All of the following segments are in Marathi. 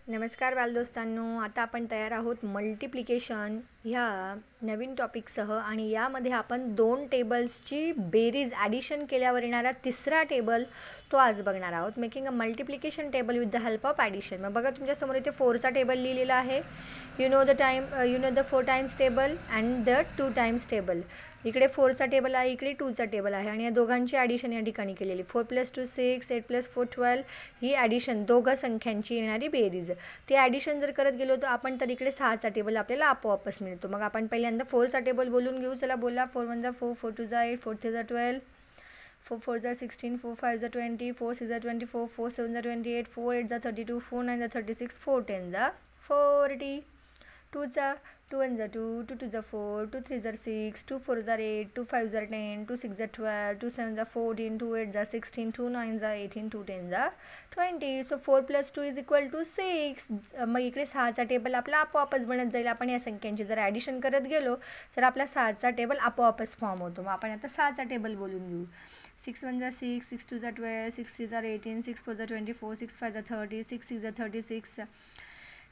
नमस्कार बालदोस्तांनो, आता आपण तयार आहोत मल्टिप्लिकेशन ह्या नवीन टॉपिकसह आणि यामध्ये आपण दोन टेबल्सची बेरीज ॲडिशन केल्यावर येणारा तिसरा टेबल तो आज बघणार आहोत. Making a multiplication table with the help of addition. मग बघा तुमच्यासमोर इथे 4चा टेबल लिहिलेला आहे. You know the 4 times table and the 2 times table. इकडे 4चा टेबल आहे, इकडे 2चा टेबल आहे आणि या दोघांची ॲडिशन या ठिकाणी केलेली. 4 + 2 6, 8 + 4 12 ही ॲडिशन दोघं संख्यांची येणारी बेरीज. ते ॲडिशन जर करत गेलो तर आपण तर इकडे 6चा टेबल आपल्याला आपोआपच मिळतो. मग आपण पहिल्यांदा 4चा टेबल बोलून घेऊ. चला बोला. 4 × 1 = 4, 4 × 2 = 8, 4 × 3 = 12, 4 × 4 = 16, 4 × 5 = 20, 4 × 6 = 24, 4 × 7 = 28, 4 × 8 = 32, 4 × 9 = 36, 4 × 10 = 40. 2चा 2 × 1 = 2, 2 × 2 = 4, 2 × 3 = 6, 2 × 4 = 8, 2 × 5 = 10, 2 × 6 = 12, 2 × 7 = 14, 2 × 8 = 16, 2 × 9 = 18, 2 × 10 = 20. सो 4 + 2 = 6. मग इकडे 6चा टेबल आपला आपोआपच बनत जाईल. आपण या संख्यांची जर ॲडिशन करत गेलो तर आपला 6चा टेबल आपोआपच फॉर्म होतो. मग आपण आता 6चा टेबल बोलून घेऊ. 6 × 1 = 6, 6 × 2 = 12, 6 × 3 = 18, 6 × 4 = 24, 6 × 5 = 30, 6 × 6 = 36,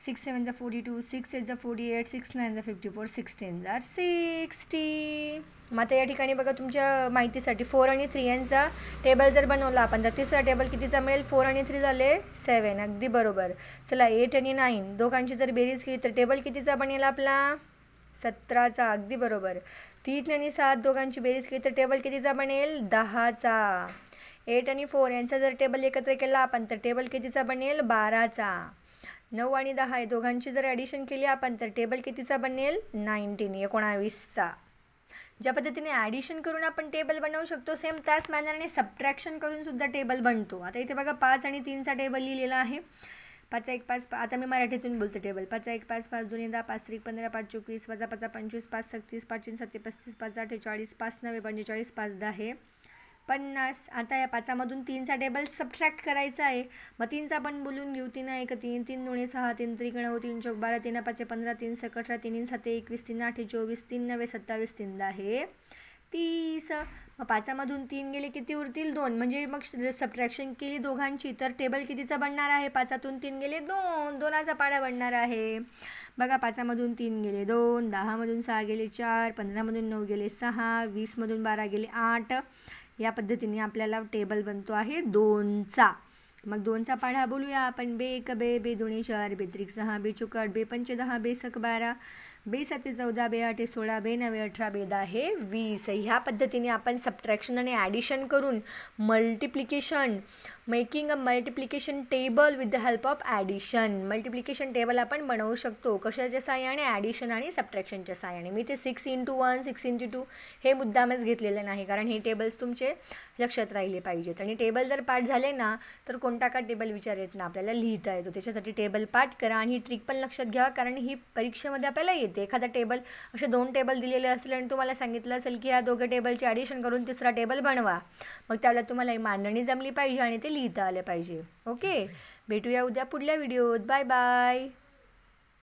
6 × 7 = 42, 6 × 8 = 48, 6 × 9 = 54, 6 × 10 = 60. मग आता या ठिकाणी बघा तुमच्या माहितीसाठी 4 आणि 3 यांचा टेबल जर बनवला आपण तर तिसरा टेबल कितीचा मिळेल. 4 आणि 3 झाले 7. अगदी बरोबर. चला 8 आणि 9 दोघांची जर बेरीज केली तर टेबल कितीचा बनेल आपला. 17चा. अगदी बरोबर. 3 आणि 7 दोघांची बेरीज केली तर टेबल कितीचा बनेल. 10चा. 8 आणि 4 यांचा जर टेबल एकत्र केला आपण तर टेबल कितीचा बनेल. 12चा. 9 आणि 10 या दोघांची जर ॲडिशन केली आपण तर टेबल कितीचा बनेल. 19चा. ज्या पद्धतीने ॲडिशन करून आपण टेबल बनवू शकतो सेम त्याच मॅनरने सबट्रॅक्शन करून सुद्धा टेबल बनतो. आता इथे बघा 5 आणि 3चा टेबल लिहिलेला आहे. 5 × 1 = 5. आता मी मराठीतून बोलते टेबल. 5 × 1 = 5, 5 × 2 = 10, 5 × 3 = 15, 5 × 24, -5 = 25, 5 × 36, 5 × 7 = 35, 5 × 8 = 40, 5 × 9 = 45, 5 × 10 = 50. आता या 5मधून 3चा टेबल सबट्रॅक्ट करायचा आहे. मग 3चा पण बोलून घेऊ. 3 × 1 = 3, 3 × 2 = 6, 3 × 3 = 9, 3 × 4 = 12, 3 × 5 = 15, 3 × 6 = 18, 3 × 7 = 21, 3 × 8 = 24, 3 × 9 = 27, 3 × 10 = 30. मग 5मधून 3 गेले किती उरतील. 2. म्हणजे मग सबट्रॅक्शन केली दोघांची तर टेबल कितीचा बनणार आहे. 5तून 3 गेले 2, 2चा पाढा बनणार आहे. बघा 5मधून 3 गेले 2, 10मधून 6 गेले 4, 15मधून 9 गेले 6, 20मधून 12 गेले 8. या पद्धतीने आपल्याला टेबल बनतो आहे 2चा. मग 2चा पाढा बोलूया आपण. बे 1 बे, बे 2 4, बे 3 6, बे 4 8, बे 5 10, बे 6 12, बे 7 14, बे 8 16, बे 9 18, बे 10 20. ह्या पद्धतीने आपण सबट्रॅक्शन आणि ॲडिशन करून multiplication making a multiplication table with the help of addition. Multiplication table आपण बनवू शकतो कशाच्या साहाय्याने. ॲडिशन आणि सबट्रॅक्शनच्या साहाय्याने. मी ते 6 × 1, 6 × 2 हे मुद्दामच घेतलेलं नाही कारण हे टेबल्स तुमचे लक्षात राहिले पाहिजेत. आणि टेबल जर पाठ झाले ना तर कोणता का टेबल विचार येत ना आपल्याला लिहिता येतो. त्याच्यासाठी टेबल पाठ करा आणि ही ट्रिक पण लक्षात घ्या कारण ही परीक्षेमध्ये आपल्याला येते. एखादा टेबल असे 2 टेबल दिलेले असले आणि तुम्हाला सांगितलं असेल की या दोघं टेबलचे ॲडिशन करून तिसरा टेबल बनवा. मग त्यावेळेला तुम्हाला ही मांडणी जमली पाहिजे आणि ते लिहिता आलं पाहिजे. ओके. भेटूया उद्या पुढल्या व्हिडिओत. Bye bye.